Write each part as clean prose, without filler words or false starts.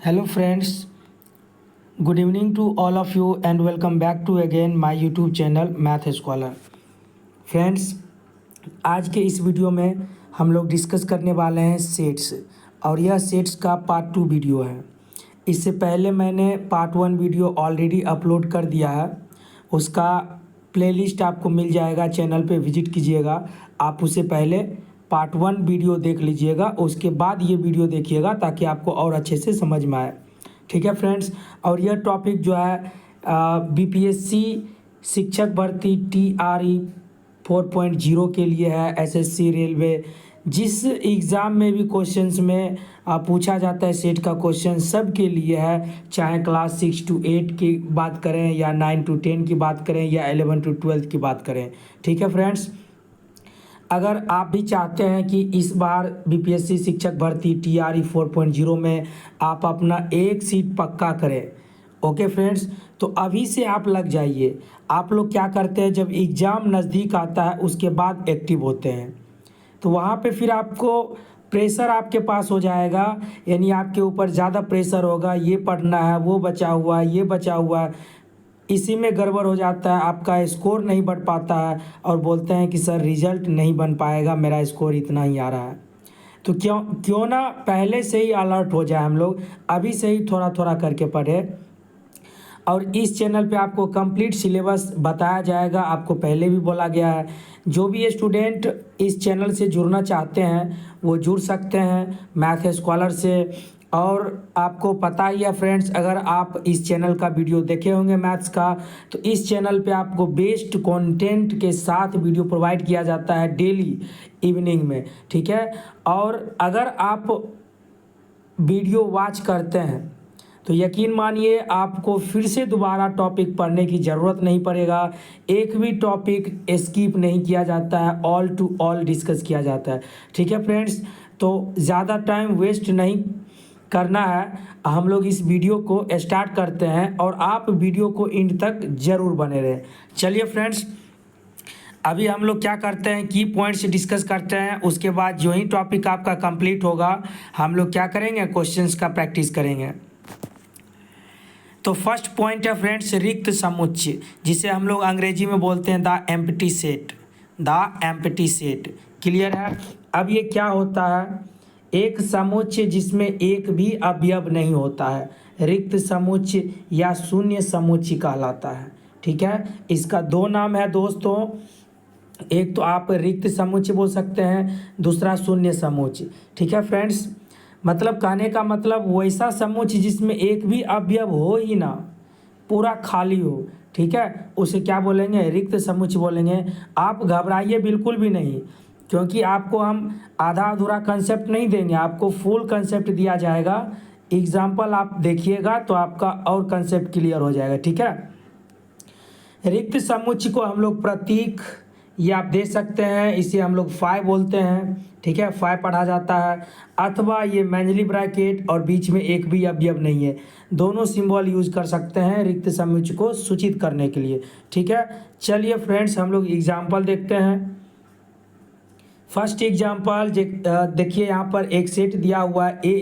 Hello friends, good evening to all of you and welcome back to again my YouTube channel Math Scholar। Friends, आज के इस video में हम लोग discuss करने वाले हैं सेट्स और यह सेट्स का पार्ट 2 वीडियो है। इससे पहले मैंने पार्ट 1 वीडियो ऑलरेडी अपलोड कर दिया है, उसका प्लेलिस्ट आपको मिल जाएगा, चैनल पे विजिट कीजिएगा। आप उससे पहले पार्ट 1 वीडियो देख लीजिएगा, उसके बाद ये वीडियो देखिएगा ताकि आपको और अच्छे से समझ में आए। ठीक है फ्रेंड्स, और यह टॉपिक जो है बीपीएससी शिक्षक भर्ती TRE 4.0 के लिए है। एसएससी रेलवे जिस एग्ज़ाम में भी क्वेश्चंस में पूछा जाता है, सेट का क्वेश्चन सब के लिए है, चाहे क्लास 6 to 8 की बात करें या 9 to 10 की बात करें या 11 to 12 की बात करें। ठीक है फ्रेंड्स, अगर आप भी चाहते हैं कि इस बार बीपीएससी शिक्षक भर्ती TRE 4.0 में आप अपना एक सीट पक्का करें, ओके फ्रेंड्स, तो अभी से आप लग जाइए। आप लोग क्या करते हैं, जब एग्ज़ाम नज़दीक आता है उसके बाद एक्टिव होते हैं, तो वहाँ पे फिर आपको प्रेशर आपके पास हो जाएगा, यानी आपके ऊपर ज़्यादा प्रेशर होगा, ये पढ़ना है, वो बचा हुआ है, ये बचा हुआ है, इसी में गड़बड़ हो जाता है, आपका स्कोर नहीं बढ़ पाता है और बोलते हैं कि सर रिज़ल्ट नहीं बन पाएगा, मेरा स्कोर इतना ही आ रहा है। तो क्यों ना पहले से ही अलर्ट हो जाए, हम लोग अभी से ही थोड़ा थोड़ा करके पढ़े। और इस चैनल पे आपको कंप्लीट सिलेबस बताया जाएगा। आपको पहले भी बोला गया है, जो भी स्टूडेंट इस चैनल से जुड़ना चाहते हैं वो जुड़ सकते हैं मैथ स्कॉलर से। और आपको पता ही है फ्रेंड्स, अगर आप इस चैनल का वीडियो देखे होंगे मैथ्स का, तो इस चैनल पे आपको बेस्ट कंटेंट के साथ वीडियो प्रोवाइड किया जाता है डेली इवनिंग में। ठीक है, और अगर आप वीडियो वॉच करते हैं तो यकीन मानिए आपको फिर से दोबारा टॉपिक पढ़ने की ज़रूरत नहीं पड़ेगा। एक भी टॉपिक स्किप नहीं किया जाता है, ऑल टू ऑल डिस्कस किया जाता है। ठीक है फ्रेंड्स, तो ज़्यादा टाइम वेस्ट नहीं करना है, हम लोग इस वीडियो को स्टार्ट करते हैं और आप वीडियो को एंड तक ज़रूर बने रहें। चलिए फ्रेंड्स, अभी हम लोग क्या करते हैं, की पॉइंट्स डिस्कस करते हैं, उसके बाद जो ही टॉपिक आपका कंप्लीट होगा हम लोग क्या करेंगे, क्वेश्चंस का प्रैक्टिस करेंगे। तो फर्स्ट पॉइंट है फ्रेंड्स, रिक्त समुच्चय, जिसे हम लोग अंग्रेजी में बोलते हैं the empty set. The empty set clear है। अब ये क्या होता है, एक समुच्चय जिसमें एक भी अवयव नहीं होता है, रिक्त समुच्चय या शून्य समुच्चय कहलाता है। ठीक है, इसका दो नाम है दोस्तों, एक तो आप रिक्त समुच्चय बोल सकते हैं, दूसरा शून्य समुच्चय। ठीक है फ्रेंड्स, मतलब कहने का मतलब वैसा समुच्चय जिसमें एक भी अवयव हो ही ना, पूरा खाली हो। ठीक है, उसे क्या बोलेंगे, रिक्त समुच्चय बोलेंगे। आप घबराइए बिल्कुल भी नहीं, क्योंकि आपको हम आधा अधूरा कंसेप्ट नहीं देंगे, आपको फुल कंसेप्ट दिया जाएगा। एग्जाम्पल आप देखिएगा तो आपका और कंसेप्ट क्लियर हो जाएगा। ठीक है, रिक्त समुच्चय को हम लोग प्रतीक ये आप दे सकते हैं, इसे हम लोग फाई बोलते हैं। ठीक है, फाई पढ़ा जाता है, अथवा ये मैंजली ब्रैकेट और बीच में एक भी अवयव नहीं है, दोनों सिंबल यूज कर सकते हैं रिक्त समुच्चय को सूचित करने के लिए। ठीक है, चलिए फ्रेंड्स हम लोग एग्जाम्पल देखते हैं। फर्स्ट एग्जाम्पल देखिए, यहाँ पर एक सेट दिया हुआ है A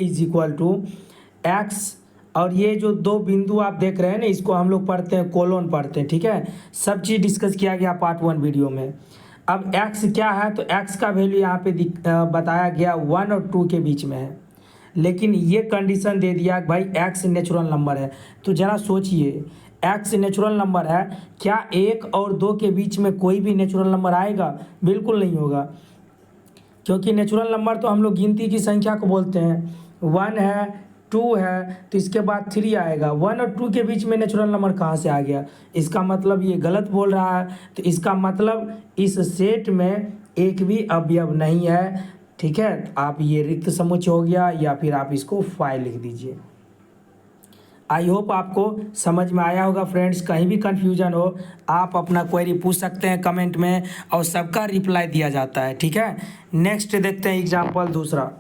= x, और ये जो दो बिंदु आप देख रहे हैं ना, इसको हम लोग पढ़ते हैं कोलोन पढ़ते हैं। ठीक है, सब चीज़ डिस्कस किया गया पार्ट 1 वीडियो में। अब x क्या है, तो x का वैल्यू यहाँ पे बताया गया 1 और 2 के बीच में है, लेकिन ये कंडीशन दे दिया भाई x नेचुरल नंबर है। तो ज़रा सोचिए, x नेचुरल नंबर है, क्या 1 और 2 के बीच में कोई भी नेचुरल नंबर आएगा? बिल्कुल नहीं होगा, क्योंकि नेचुरल नंबर तो हम लोग गिनती की संख्या को बोलते हैं। 1 है, 2 है, तो इसके बाद 3 आएगा। 1 और 2 के बीच में नेचुरल नंबर कहाँ से आ गया? इसका मतलब ये गलत बोल रहा है, तो इसका मतलब इस सेट में एक भी अवयव नहीं है। ठीक है, आप ये रिक्त समुच्चय हो गया, या फिर आप इसको फाइल लिख दीजिए। आई होप आपको समझ में आया होगा फ्रेंड्स। कहीं भी कन्फ्यूजन हो आप अपना क्वेरी पूछ सकते हैं कमेंट में, और सबका रिप्लाई दिया जाता है। ठीक है, नेक्स्ट देखते हैं एग्जांपल दूसरा।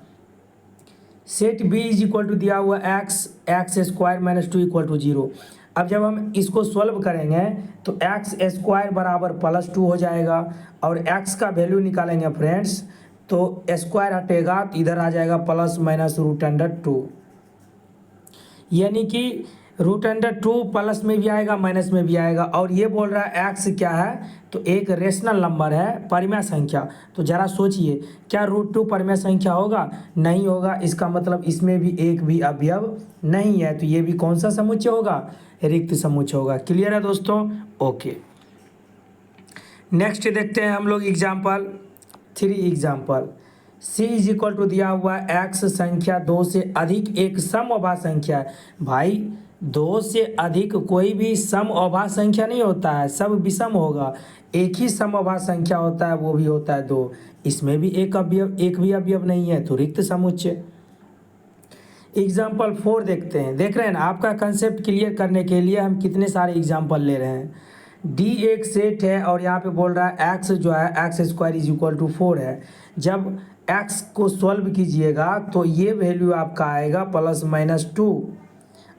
सेट B = दिया हुआ x² - 2 = 0। अब जब हम इसको सॉल्व करेंगे तो x² बराबर +2 हो जाएगा, और x का वैल्यू निकालेंगे फ्रेंड्स, तो स्क्वायर हटेगा तो इधर आ जाएगा +- √2। यानी कि √2 प्लस में भी आएगा माइनस में भी आएगा। और ये बोल रहा है एक्स क्या है, तो एक रेशनल नंबर है, परिमेय संख्या। तो ज़रा सोचिए, क्या √2 परिमेय संख्या होगा? नहीं होगा। इसका मतलब इसमें भी एक भी अवयव नहीं है, तो ये भी कौन सा समुच्चय होगा? रिक्त समुच्चय होगा। क्लियर है दोस्तों? ओके, नेक्स्ट देखते हैं हम लोग example 3। Example C is equal to दिया हुआ है एक्स संख्या 2 से अधिक एक समअभाज्य संख्या है। भाई 2 से अधिक कोई भी समअभाज्य संख्या नहीं होता है, सब विषम होगा। एक ही समअभाज्य संख्या होता है, वो भी होता है 2। इसमें भी एक भी अवयव नहीं है, तो रिक्त समुच्चय। एग्जाम्पल 4 देखते हैं। देख रहे हैं ना, आपका कंसेप्ट क्लियर करने के लिए हम कितने सारे एग्जाम्पल ले रहे हैं। D एक सेट है और यहाँ पे बोल रहा है x जो है x² इज इक्वल टू 4 है। जब x को सॉल्व कीजिएगा तो ये वैल्यू आपका आएगा +-2,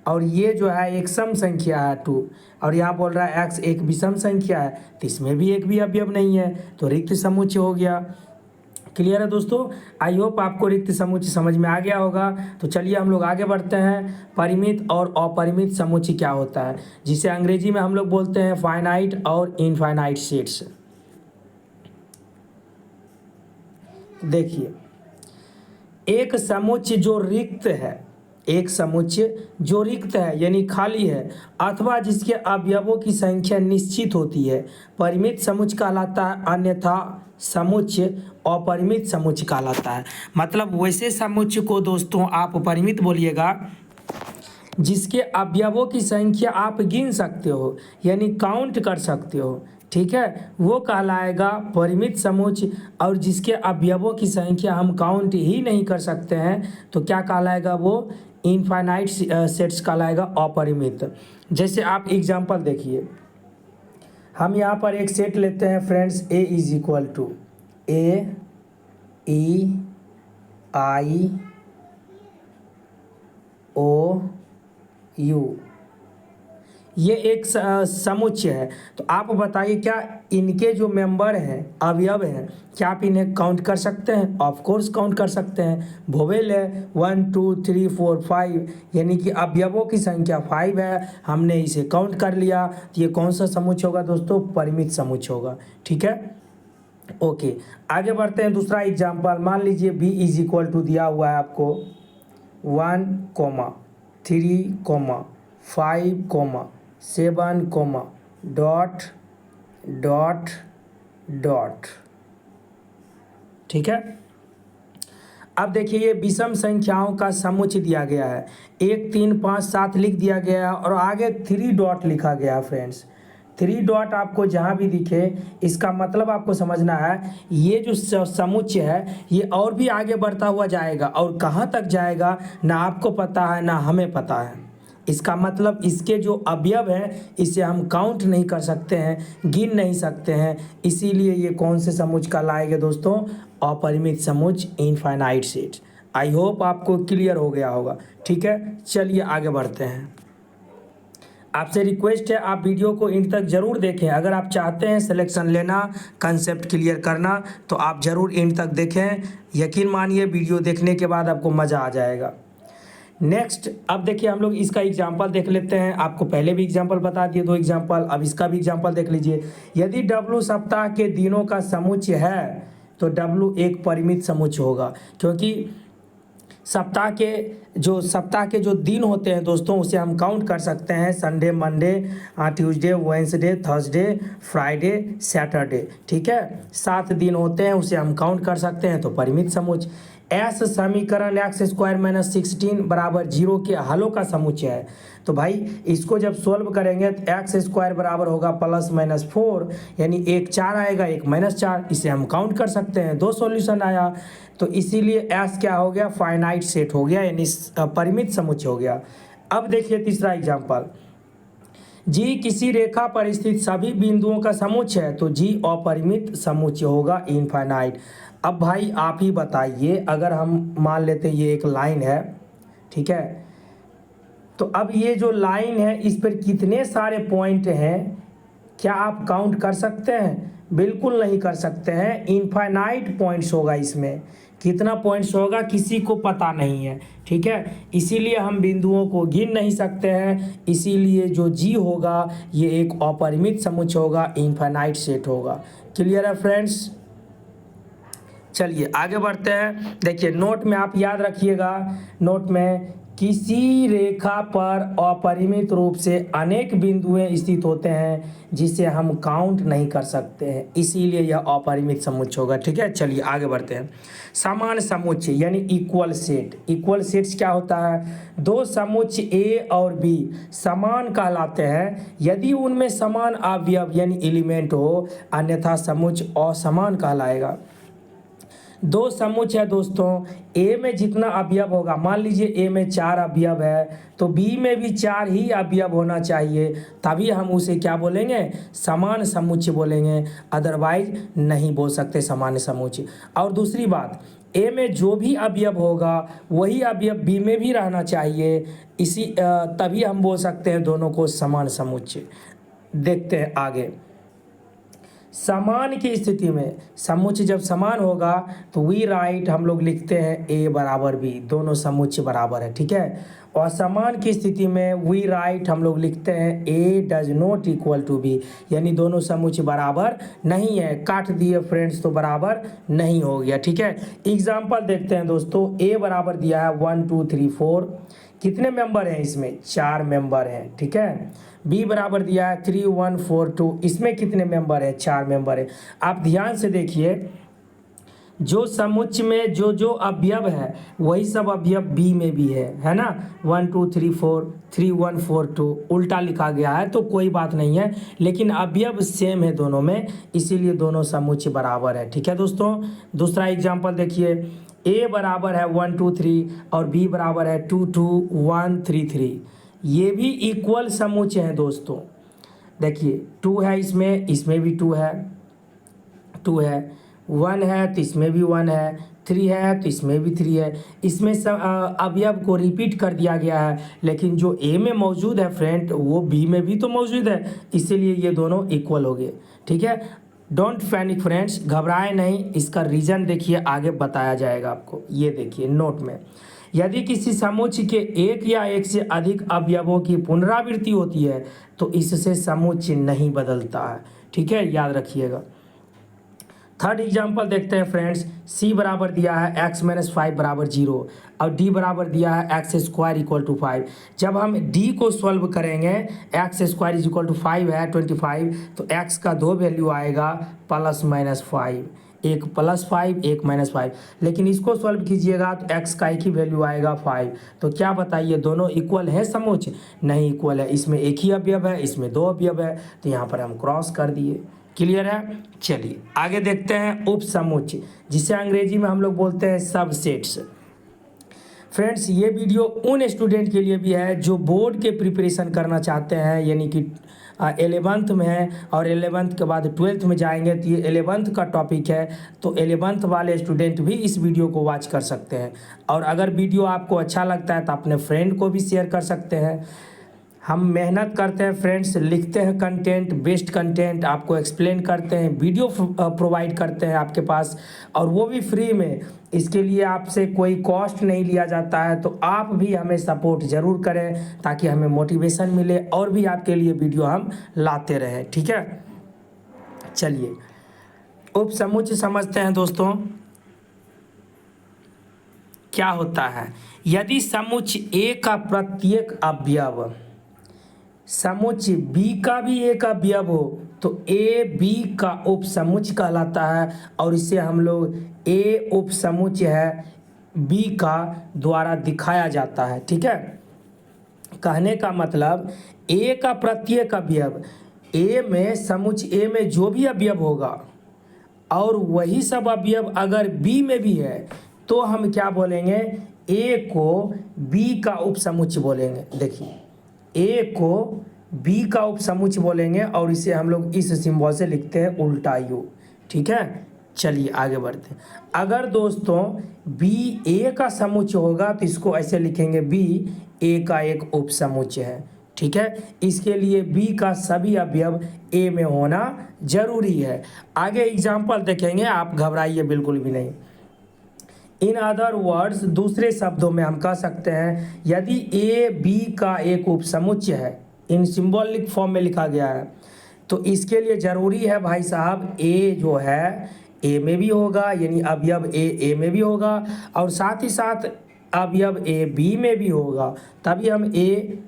और ये जो है एक सम संख्या है 2, और यहाँ बोल रहा है x एक विषम संख्या है, तो इसमें भी एक भी अवयव नहीं है, तो रिक्त समुच्चय हो गया। क्लियर है दोस्तों? आई होप आपको रिक्त समुच्चय समझ में आ गया होगा। तो चलिए हम लोग आगे बढ़ते हैं। परिमित और अपरिमित समुच्चय क्या होता है, जिसे अंग्रेजी में हम लोग बोलते हैं फाइनाइट और इनफाइनाइट सेट्स। देखिए, एक समुच्चय जो रिक्त है, एक समुच्चय जो रिक्त है यानी खाली है, अथवा जिसके अवयवों की संख्या निश्चित होती है, परिमित समुच्चय कहलाता है। अन्यथा समुच्चय अपरिमित समुच्चय कहलाता है। मतलब वैसे समुच्चय को दोस्तों आप परिमित बोलिएगा जिसके अवयवों की संख्या आप गिन सकते हो, यानी काउंट कर सकते हो, ठीक है, वो कहलाएगा परिमित समुच्चय। और जिसके अवयवों की संख्या हम काउंट ही नहीं कर सकते हैं, तो क्या कहलाएगा? वो इनफाइनाइट सेट्स कहलाएगा, अपरिमित। जैसे आप एग्जांपल देखिए, हम यहाँ पर एक सेट लेते हैं friends, A is equal to A E I O U, ये एक समुच्चय है। तो आप बताइए, क्या इनके जो मेंबर हैं, अवयव हैं, क्या आप इन्हें काउंट कर सकते हैं? ऑफ कोर्स काउंट कर सकते हैं। वोवेल है 1 2 3 4 5, यानी कि अवयवों की संख्या 5 है, हमने इसे काउंट कर लिया। तो ये कौन सा समुच्चय होगा दोस्तों? परिमित समुच्चय होगा। ठीक है, ओके, आगे बढ़ते हैं। दूसरा एग्जाम्पल मान लीजिए B इज इक्वल टू दिया हुआ है आपको 1, 3, 5, 7, डॉट। ठीक है, अब देखिए, ये विषम संख्याओं का समुच्चय दिया गया है। 1 3 5 7 लिख दिया गया है, और आगे 3 डॉट लिखा गया है फ्रेंड्स। 3 डॉट आपको जहाँ भी दिखे, इसका मतलब आपको समझना है, ये जो समुच्चय है ये और भी आगे बढ़ता हुआ जाएगा, और कहाँ तक जाएगा ना आपको पता है ना हमें पता है। इसका मतलब इसके जो अवयव हैं इसे हम काउंट नहीं कर सकते हैं, गिन नहीं सकते हैं। इसीलिए ये कौन से समुच्चय कहलाएंगे दोस्तों? अपरिमित समुच्चय, इनफाइनाइट सेट। आई होप आपको क्लियर हो गया होगा। ठीक है, चलिए आगे बढ़ते हैं। आपसे रिक्वेस्ट है, आप वीडियो को एंड तक जरूर देखें। अगर आप चाहते हैं सिलेक्शन लेना, कंसेप्ट क्लियर करना, तो आप जरूर एंड तक देखें। यकीन मानिए, वीडियो देखने के बाद आपको मज़ा आ जाएगा। नेक्स्ट, अब देखिए हम लोग इसका एग्जाम्पल देख लेते हैं। आपको पहले भी एग्जाम्पल बता दिए 2 एग्जाम्पल, अब इसका भी एग्जाम्पल देख लीजिए। यदि W सप्ताह के दिनों का समुच्चय है, तो W एक परिमित समुच्चय होगा, क्योंकि सप्ताह के जो दिन होते हैं दोस्तों, उसे हम काउंट कर सकते हैं। Sunday, Monday, Tuesday, Wednesday, Thursday, Friday, Saturday. ठीक है, 7 दिन होते हैं, उसे हम काउंट कर सकते हैं, तो परिमित समुच्चय। S समीकरण x² - 16 = 0 के हलों का समुच्चय है। तो भाई इसको जब सोल्व करेंगे तो x² बराबर होगा +-4, यानी एक 4 आएगा, एक -4। इसे हम काउंट कर सकते हैं, 2 सॉल्यूशन आया। तो इसीलिए S क्या हो गया? फाइनाइट सेट हो गया, यानी परिमित समुच्चय हो गया। अब देखिए तीसरा एग्जाम्पल, G किसी रेखा पर स्थित सभी बिंदुओं का समुच्चय है, तो G अपरिमित समुच्चय होगा, इनफाइनाइट। अब भाई आप ही बताइए, अगर हम मान लेते हैं ये एक लाइन है, ठीक है, तो अब ये जो लाइन है इस पर कितने सारे पॉइंट हैं, क्या आप काउंट कर सकते हैं? बिल्कुल नहीं कर सकते हैं, इनफाइनाइट पॉइंट्स होगा इसमें। कितना पॉइंट्स होगा किसी को पता नहीं है, ठीक है। इसीलिए हम बिंदुओं को गिन नहीं सकते हैं, इसीलिए जो जी होगा ये एक अपरिमित समुच्चय होगा, इनफाइनाइट सेट होगा। क्लियर है फ्रेंड्स। चलिए आगे बढ़ते हैं। देखिए नोट में आप याद रखिएगा, नोट में किसी रेखा पर अपरिमित रूप से अनेक बिंदुएं स्थित होते हैं जिसे हम काउंट नहीं कर सकते हैं, इसीलिए यह अपरिमित समुच्चय होगा, ठीक है। चलिए आगे बढ़ते हैं। समान समुच्चय यानी इक्वल सेट। इक्वल सेट्स क्या होता है? दो समुच्चय ए और बी समान कहलाते हैं यदि उनमें समान अवयव यानी एलिमेंट हो, अन्यथा समुच्चय असमान कहलाएगा। दो समुच्चय है दोस्तों, ए में जितना अवयव होगा, मान लीजिए ए में 4 अवयव है तो बी में भी 4 ही अवयव होना चाहिए, तभी हम उसे क्या बोलेंगे? समान समुच्चय बोलेंगे, अदरवाइज नहीं बोल सकते समान समुच्चय। और दूसरी बात, ए में जो भी अवयव होगा वही अवयव बी में भी रहना चाहिए, इसी तभी हम बोल सकते हैं दोनों को समान समुच्चय। देखते हैं आगे। समान की स्थिति में समुच्चय जब समान होगा तो वी राइट हम लोग लिखते हैं ए बराबर बी, दोनों समुच्चय बराबर है, ठीक है। और समान की स्थिति में वी राइट हम लोग लिखते हैं A does not equal to B, यानी दोनों समुच्चय बराबर नहीं है। काट दिए फ्रेंड्स तो बराबर नहीं हो गया, ठीक है। एग्जाम्पल देखते हैं दोस्तों। ए बराबर दिया है 1 2 3 4, कितने मेंबर हैं इसमें? 4 मेंबर हैं, ठीक है। बी बराबर दिया है 3 1 4 2, इसमें कितने मेंबर हैं? 4 मेंबर हैं। आप ध्यान से देखिए, जो समुच्चय में जो जो अवयव है वही सब अवयव बी में भी है ना। 1 2 3 4 3 1 4 2 उल्टा लिखा गया है तो कोई बात नहीं है, लेकिन अवयव सेम है दोनों में, इसीलिए दोनों समुच्चय बराबर है, ठीक है दोस्तों। दूसरा एग्जाम्पल देखिए। ए बराबर है 1 2 3 और बी बराबर है 2 2 1 3 3, ये भी इक्वल समुच्चय हैं दोस्तों। देखिए 2 है इसमें, इसमें भी 2 है, 2 है, 1 है तो इसमें भी 1 है, 3 है तो इसमें भी 3 है। इसमें सब अवयव को रिपीट कर दिया गया है, लेकिन जो ए में मौजूद है फ्रेंड वो बी में भी तो मौजूद है, इसीलिए ये दोनों इक्वल हो गए, ठीक है। डोंट पैनिक फ्रेंड्स, घबराए नहीं, इसका रीज़न देखिए आगे बताया जाएगा आपको। ये देखिए नोट में, यदि किसी समुच्चय के एक या एक से अधिक अवयवों की पुनरावृत्ति होती है तो इससे समुच्चय नहीं बदलता है, ठीक है, याद रखिएगा। थर्ड एग्जाम्पल देखते हैं फ्रेंड्स। सी बराबर दिया है x माइनस 5 बराबर 0 और डी बराबर दिया है एक्स स्क्वायर इक्वल टू 5। जब हम डी को सॉल्व करेंगे, X square is equal to 5 है 25, तो x का 2 वैल्यू आएगा प्लस माइनस 5, एक प्लस 5 एक माइनस 5। लेकिन इसको सॉल्व कीजिएगा तो x का एक ही वैल्यू आएगा 5। तो क्या बताइए, दोनों इक्वल है समुच्चय? नहीं इक्वल है, इसमें एक ही अवयव है, इसमें 2 अवयव है, तो यहाँ पर हम क्रॉस कर दिए। क्लियर है। चलिए आगे देखते हैं उप समुच्चय, जिसे अंग्रेजी में हम लोग बोलते हैं सबसेट्स। फ्रेंड्स ये वीडियो उन स्टूडेंट के लिए भी है जो बोर्ड के प्रिपरेशन करना चाहते हैं, यानी कि 11th में है और 11th के बाद 12th में जाएंगे, तो ये 11th का टॉपिक है, तो 11th वाले स्टूडेंट भी इस वीडियो को वॉच कर सकते हैं। और अगर वीडियो आपको अच्छा लगता है तो अपने फ्रेंड को भी शेयर कर सकते हैं। हम मेहनत करते हैं फ्रेंड्स, लिखते हैं कंटेंट, बेस्ट कंटेंट आपको एक्सप्लेन करते हैं, वीडियो प्रोवाइड करते हैं आपके पास, और वो भी फ्री में। इसके लिए आपसे कोई कॉस्ट नहीं लिया जाता है, तो आप भी हमें सपोर्ट ज़रूर करें ताकि हमें मोटिवेशन मिले और भी आपके लिए वीडियो हम लाते रहें, ठीक है। चलिए उप समुच्चय समझते हैं दोस्तों। क्या होता है, यदि समुच्चय ए का प्रत्येक अवयव समुच्चय बी का भी एक अवयव हो तो ए बी का उप समुच्चय कहलाता है, और इसे हम लोग ए उप समुच्चय है बी का द्वारा दिखाया जाता है, ठीक है। कहने का मतलब ए का प्रत्येक अवयव, ए में समुच्चय ए में जो भी अवयव होगा और वही सब अवयव अगर बी में भी है तो हम क्या बोलेंगे, ए को बी का उप समुच्चय बोलेंगे। देखिए ए को बी का उप समुच्चय बोलेंगे और इसे हम लोग इस सिंबल से लिखते हैं उल्टा यू, ठीक है। चलिए आगे बढ़ते हैं। अगर दोस्तों बी ए का समुच्चय होगा तो इसको ऐसे लिखेंगे, बी ए का एक उप समुच्चय है, ठीक है। इसके लिए बी का सभी अवयव ए में होना जरूरी है। आगे एग्जाम्पल देखेंगे, आप घबराइए बिल्कुल भी नहीं। इन अदर वर्ड्स, दूसरे शब्दों में हम कह सकते हैं यदि ए बी का एक उपसमुच्चय है, इन सिंबॉलिक फॉर्म में लिखा गया है, तो इसके लिए ज़रूरी है भाई साहब ए जो है ए में भी होगा, यानी अवयव ए में भी होगा, और साथ ही साथ अवयव ए बी में भी होगा, तभी हम ए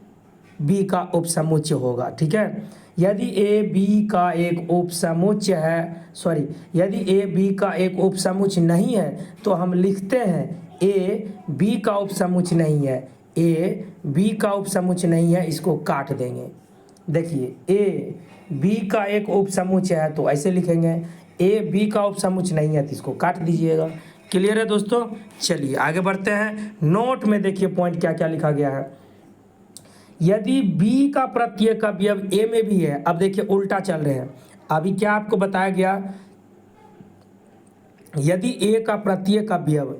बी का उपसमुच्चय होगा। ठीक है, यदि ए बी का एक उपसमुच्चय है, यदि ए बी का एक उपसमुच्चय नहीं है तो हम लिखते हैं ए बी का उपसमुच्चय नहीं है, ए बी का उपसमुच्चय नहीं है, इसको काट देंगे। देखिए ए बी का एक उपसमुच्चय है तो ऐसे लिखेंगे, ए बी का उपसमुच्चय नहीं है तो इसको काट दीजिएगा। क्लियर है दोस्तों? चलिए आगे बढ़ते हैं। नोट में देखिए पॉइंट क्या क्या लिखा गया है। यदि B का प्रत्येक अवयव A में भी है, अब देखिए उल्टा चल रहे हैं, अभी क्या आपको बताया गया, यदि A का प्रत्येक अवयव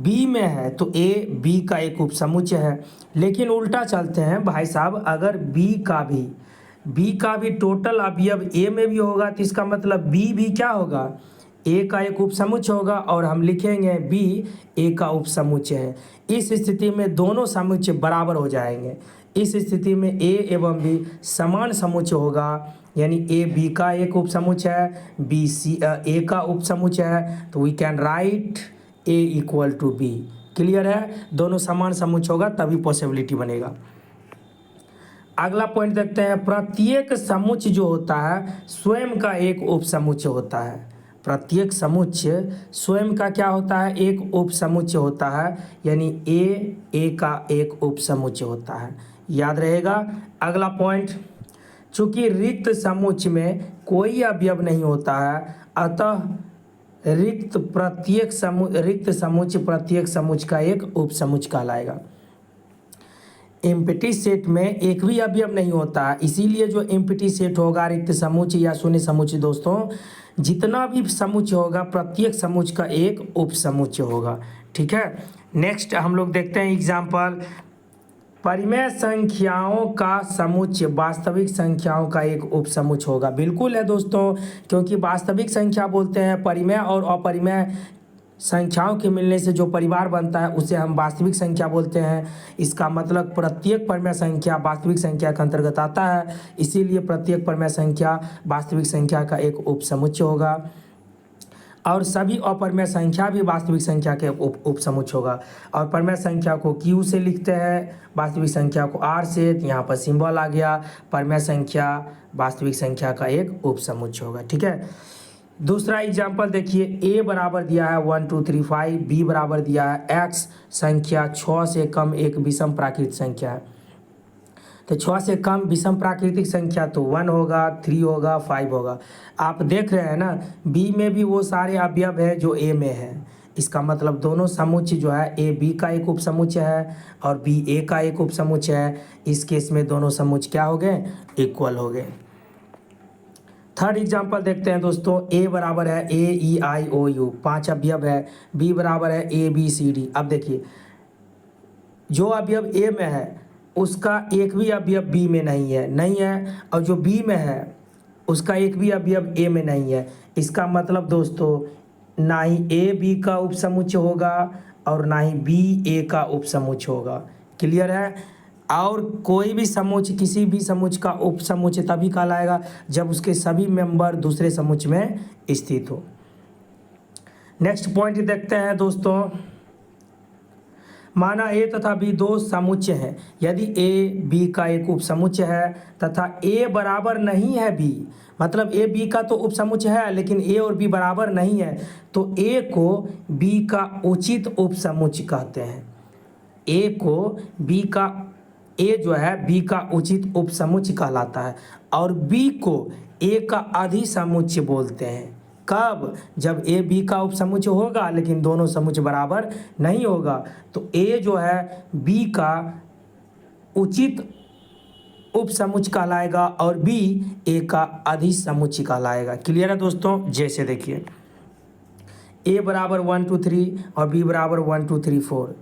B में है तो A B का एक उपसमुच्चय है, लेकिन उल्टा चलते हैं भाई साहब, अगर B का भी टोटल अवयव A में भी होगा तो इसका मतलब B भी क्या होगा, A का एक उपसमुच्चय होगा, और हम लिखेंगे B A का उपसमुच्चय है। इस स्थिति में दोनों समुच्चय बराबर हो जाएंगे। इस स्थिति में A एवं B समान समुच्चय होगा, यानी A B का एक उपसमुच्चय है, B C A का उपसमुच्चय है, तो we can write A equal to B। Clear है? दोनों समान समुच्चय होगा तभी पॉसिबिलिटी बनेगा। अगला पॉइंट देखते हैं। प्रत्येक समुच्चय जो होता है स्वयं का एक उपसमुच्चय होता है। प्रत्येक समुच्चय स्वयं का क्या होता है, एक उपसमुच्चय होता है, यानी ए का एक उपसमुच्चय होता है। याद रहेगा। अगला पॉइंट, चूंकि रिक्त समुच्चय में कोई अवयव नहीं होता है, अतः रिक्त समुच्चय प्रत्येक समुच्चय का एक उपसमुच्चय कहलाएगा। एम्प्टी सेट में एक भी अवयव नहीं होता है, इसीलिए जो एम्प्टी सेट होगा, रिक्त समुच्चय या शून्य समुच्चय, दोस्तों जितना भी समुच्चय होगा प्रत्येक समुच्चय का एक उपसमुच्चय होगा। ठीक है, नेक्स्ट हम लोग देखते हैं एग्जाम्पल। परिमेय संख्याओं का समुच्चय वास्तविक संख्याओं का एक उपसमुच्चय होगा। बिल्कुल है दोस्तों, क्योंकि वास्तविक संख्या बोलते हैं परिमेय और अपरिमेय संख्याओं के मिलने से जो परिवार बनता है उसे हम वास्तविक संख्या बोलते हैं। इसका मतलब प्रत्येक परिमेय संख्या वास्तविक संख्या के अंतर्गत आता है, इसीलिए प्रत्येक परिमेय संख्या वास्तविक संख्या का एक उपसमुच्चय होगा, और सभी अपरिमेय संख्या भी वास्तविक संख्या के उपसमुच्चय होगा। और परिमेय संख्या को Q से लिखते हैं, वास्तविक संख्या को R से, तो यहाँ पर सिंबल आ गया। परिमेय संख्या वास्तविक संख्या का एक उपसमुच्चय होगा। ठीक है, दूसरा एग्जाम्पल देखिए। A बराबर दिया है 1 2 3 5, B बराबर दिया है X संख्या 6 से कम एक विषम प्राकृतिक संख्या है। तो 6 से कम विषम प्राकृतिक संख्या तो 1 होगा, 3 होगा, 5 होगा। आप देख रहे हैं ना, B में भी वो सारे अवयव है जो A में है। इसका मतलब दोनों समुच्चय जो है A B का एक उपसमुच्चय है और B A का एक उपसमुच्चय है। इस केस में दोनों समुच्चय क्या हो गए, इक्वल हो गए। थर्ड एग्जाम्पल देखते हैं दोस्तों। A बराबर है AEIOU, 5 अवयव है। B बराबर है ABCD। अब देखिए, जो अवयव A में है उसका एक भी अवयव B में नहीं है, और जो B में है उसका एक भी अवयव A में नहीं है। इसका मतलब दोस्तों ना ही A B का उपसमुच्चय होगा और ना ही B A का उपसमुच्चय होगा। क्लियर है? और कोई भी समुच्चय किसी भी समुच्चय का उपसमुच्चय तभी कहलाएगा जब उसके सभी मेंबर दूसरे समुच्चय में स्थित हो। नेक्स्ट पॉइंट देखते हैं दोस्तों। माना A तथा B दो समुच्चय हैं। यदि A B का एक उपसमुच्चय है तथा A बराबर नहीं है B, मतलब A B का तो उपसमुच्चय है लेकिन A और B बराबर नहीं है, तो A को B का उचित उपसमुच्चय कहते हैं। A जो है B का उचित उपसमुच्चय कहलाता है, और B को A का अधिसमुच्चय बोलते हैं। कब? जब A B का उपसमुच्चय होगा लेकिन दोनों समुच्चय बराबर नहीं होगा, तो A जो है B का उचित उपसमुच्चय कहलाएगा और B A का अधिसमुच्चय कहलाएगा। क्लियर है दोस्तों? जैसे देखिए, A बराबर 1 2 3 और B बराबर 1 2 3 4।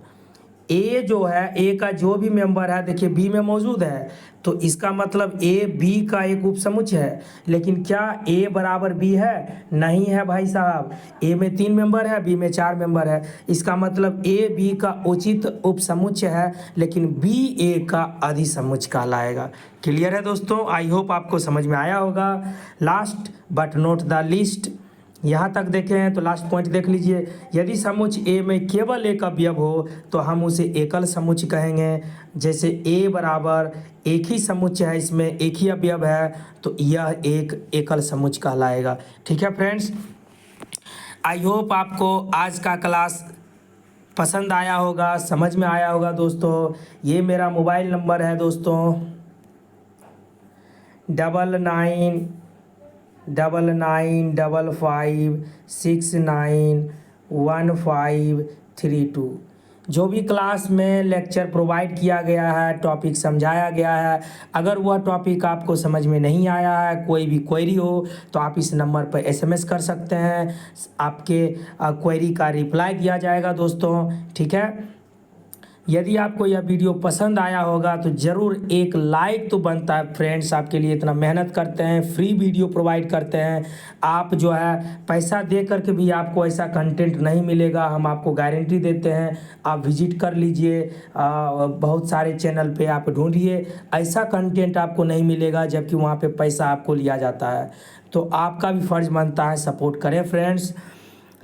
ए जो है, ए का जो भी मेंबर है देखिए बी में मौजूद है, तो इसका मतलब ए बी का एक उपसमुच्चय है। लेकिन क्या ए बराबर बी है? नहीं है भाई साहब। ए में 3 मेंबर है, बी में 4 मेंबर है। इसका मतलब ए बी का उचित उपसमुच्चय है, लेकिन बी ए का अधिसमुच्चय कहलाएगा। क्लियर है दोस्तों? आई होप आपको समझ में आया होगा। Last but not the least, यहाँ तक देखे हैं तो लास्ट पॉइंट देख लीजिए। यदि समुच्चय ए में केवल एक अवयव हो तो हम उसे एकल समुच्चय कहेंगे। जैसे ए बराबर एक ही समुच्चय है, इसमें एक ही अवयव है, तो यह एक एकल समुच्चय कहलाएगा। ठीक है फ्रेंड्स, आई होप आपको आज का क्लास पसंद आया होगा, समझ में आया होगा दोस्तों। ये मेरा मोबाइल नंबर है दोस्तों, 9955691532। जो भी क्लास में लेक्चर प्रोवाइड किया गया है, टॉपिक समझाया गया है, अगर वह टॉपिक आपको समझ में नहीं आया है, कोई भी क्वेरी हो तो आप इस नंबर पर एसएमएस कर सकते हैं। आपके क्वेरी का रिप्लाई दिया जाएगा दोस्तों। ठीक है, यदि आपको यह वीडियो पसंद आया होगा तो ज़रूर एक लाइक तो बनता है फ्रेंड्स। आपके लिए इतना मेहनत करते हैं, फ्री वीडियो प्रोवाइड करते हैं। आप जो है पैसा दे करके भी आपको ऐसा कंटेंट नहीं मिलेगा, हम आपको गारंटी देते हैं। आप विजिट कर लीजिए, बहुत सारे चैनल पे आप ढूंढिए, ऐसा कंटेंट आपको नहीं मिलेगा जबकि वहाँ पे पैसा आपको लिया जाता है। तो आपका भी फ़र्ज़ बनता है सपोर्ट करें फ्रेंड्स।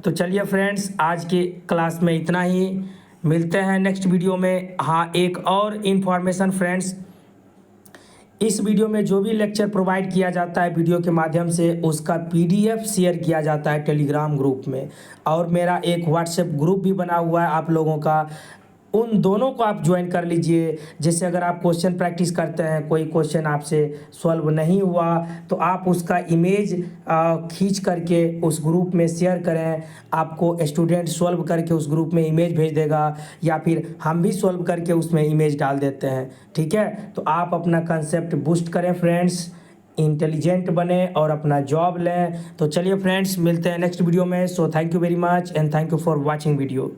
तो चलिए फ्रेंड्स, आज की क्लास में इतना ही, मिलते हैं नेक्स्ट वीडियो में। हाँ, एक और इन्फॉर्मेशन फ्रेंड्स, इस वीडियो में जो भी लेक्चर प्रोवाइड किया जाता है वीडियो के माध्यम से, उसका पीडीएफ शेयर किया जाता है टेलीग्राम ग्रुप में, और मेरा एक व्हाट्सएप ग्रुप भी बना हुआ है आप लोगों का। उन दोनों को आप ज्वाइन कर लीजिए। जैसे अगर आप क्वेश्चन प्रैक्टिस करते हैं, कोई क्वेश्चन आपसे सॉल्व नहीं हुआ तो आप उसका इमेज खींच करके उस ग्रुप में शेयर करें। आपको स्टूडेंट सॉल्व करके उस ग्रुप में इमेज भेज देगा, या फिर हम भी सॉल्व करके उसमें इमेज डाल देते हैं। ठीक है, तो आप अपना कंसेप्ट बूस्ट करें फ्रेंड्स, इंटेलिजेंट बने और अपना जॉब लें। तो चलिए फ्रेंड्स, मिलते हैं नेक्स्ट वीडियो में। So thank you very much and thank you for watching video.